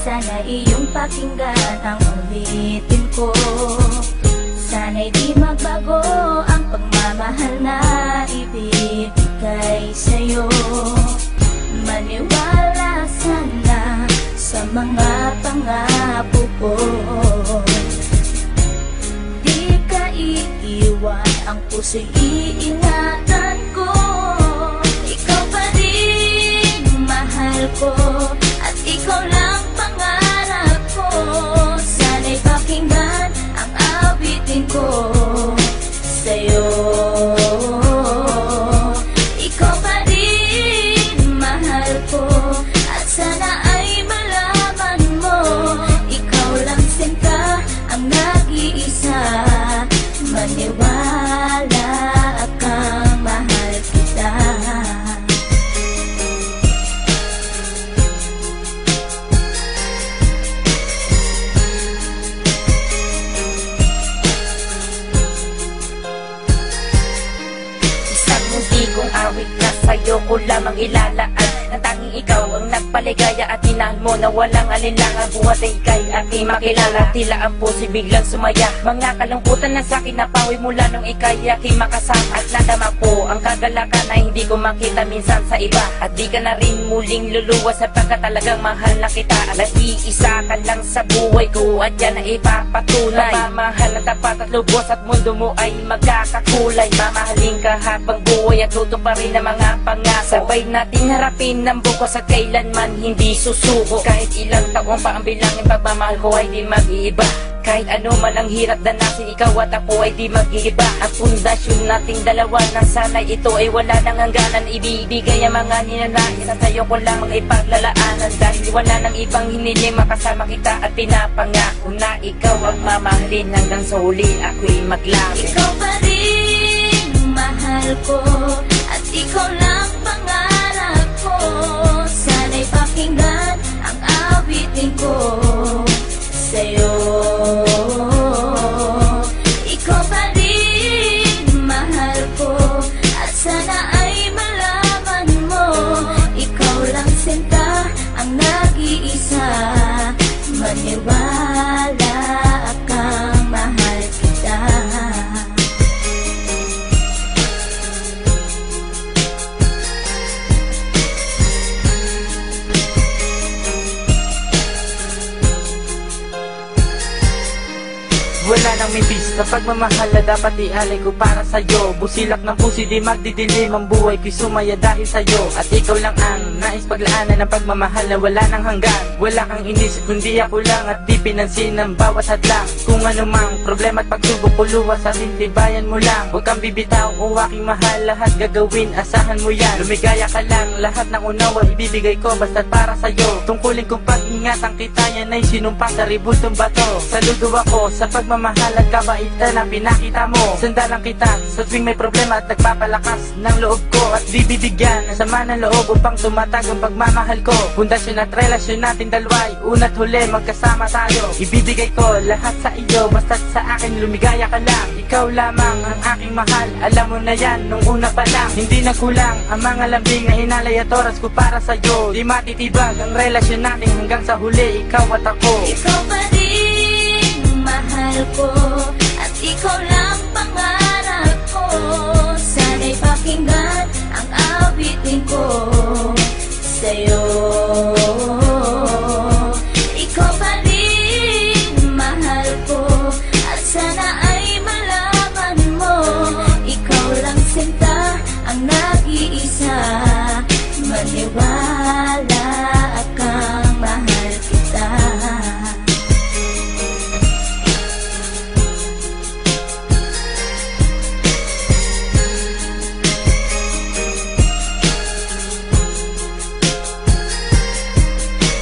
Sana iyong pakinggan ang ulitin ko. Sana'y di magbago ang pagmamahal na ibibigay sa'yo. Maniwala sana sa mga pangako ko. Di ka iiwan, ang puso'y iingatan ko. Ikaw pa rin mahal ko, at ikaw lang pangarap ko. Sana'y pakinggan ang awitin ko sa'yo. Ikaw pa rin mahal ko, at sana ay malaman mo, ikaw lang sinta ang nag-iisa. Maniwala kang mahal kita. Isang hindi kong awit na sa'yo ko lamang ilalaan, na tanging ikaw ang nagpaligaya at inahan mo na walang alinlangan. Buhat ay ika'y aking makilala, tila ang puso'y biglang sumaya. Mga kalungkutan na sa'kin napawi mula nung ika'y aking makasama, at nadama ko ang kagalakan na hindi ko makita minsan sa iba. At di ka na rin muling luluwas sapagkat talagang mahal na kita. Nag-iisa ka lang sa buhay ko, at yan ay ipapatunay. Mamahal na tapat at lubos, at mundo mo ay magkakakulay. Mamahalin ka habang buhay at luto pa rin ang mga pangako. Sabay nating harapin ng bukos at kailanman hindi susuko. Kahit ilang taong pa ang bilangin, pagmamahal ko ay di mag-iiba. Kahit ano man ang hirap danasin, ikaw at ako ay di mag-iiba. Ang pundasyon nating dalawa na sana'y ito ay wala nang hangganan. Ibibigay ang mga ninanais at sa'yo ko lang ipaglalaanan. Dahil wala nang ibang hiniling, makasama kita at pinapangako na ikaw ang mamahalin hanggang sa huli ako'y maglaki. Ikaw pa rin mahal ko, at ikaw lang pangarap ko. Sana'y pakinggan ang awitin ko sa'yo. Ikaw pa rin mahal ko, at sana ay malaman mo, ikaw lang sinta ang nag-iisa. Maniwala kang mahal kita. Wala nang mibis na pagmamahal na dapat ialay ko para sa'yo. Busilak ng puso di magdidilim ang buhay ko'y sumaya dahil sa'yo. At ikaw lang ang nais paglaanan ng pagmamahal na wala nang hanggan. Wala kang inisip kundi ako lang, at di pinansin ang bawat hadlang. Kung ano mang problema at pagsubok ko luwas sa tintibayan mo lang. Huwag kang bibitaw o aking mahal, lahat gagawin asahan mo yan. Lumigaya ka lang, lahat ng unawa ibibigay ko basta't para sa'yo. Tungkulin kong pag-ingatan kita, yan ay sinumpa sa ribultong bato. Saludo ako sa pagmamahal at kabaitan na pinakita mo. Sandalan kita sa tuwing may problema at nagpapalakas ng loob ko. At bibibigyan ng sama ng loob upang tumatag ang pagmamahal ko. Pundasyon at relasyon natin dalawa'y una't huli magkasama tayo. Ibibigay ko lahat sa iyo basta't sa akin lumigaya ka lang. Ikaw lamang ang aking mahal, alam mo na yan nung una pa lang. Hindi nagkulang ang mga lambing na inalay at oras ko para sa'yo. Di matitibag ang relasyon natin hanggang sa huli, ikaw at ako. Ikaw pa rin mahal ko, at ikaw lang pangarap ko. Sana'y pakinggan ang awitin ko sa'yo. Ikaw pa rin mahal ko, at sana ay malaman mo, ikaw lang sinta ang nag-iisa. Maniwala kang mahal kita.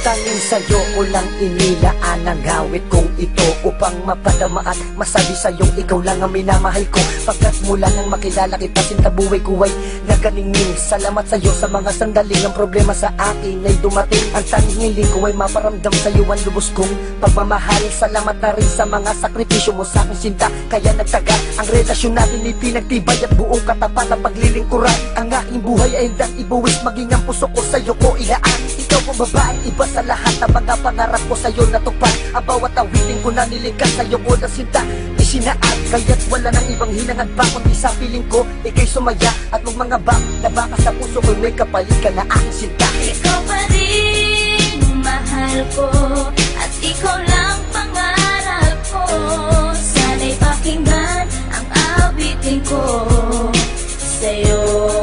Tanging sa'yo ko lang inilaan ang gawit kong ito, upang mapadama at masabi sa'yong ikaw lang ang minamahal ko. Pagkat mula nang makilala kita, sinta buhay ko ay naganingning. Salamat sa'yo sa mga sandaling ang problema sa akin ay dumating. Ang tanging hiling ko ay maparamdam sa'yo ang lubos kong pagmamahal. Salamat na rin sa mga sakripisyo mo sa aking sinta, kaya nagtagal ang relasyon natin ay pinagtibay at buong katapat na paglilingkuran. Ang aking buhay ay hindang ibuwis, maging ang puso ko sa'yo ko ilaan. Ikaw ang babaeng iba sa lahat ng mga pangarap ko sa'yo natupad. Ang bawat awitin ko na nilikas sa'yo ko na sinta isinaad, kaya't wala nang ibang hinangad pa kundi sa piling ko, ikay sumaya at magmangabang na baka sa puso ko may kapalit ka na aking sinta. Ikaw pa rin mahal ko at ikaw lang pangarap ko. Sana'y pakinggan ang awitin ko sa'yo.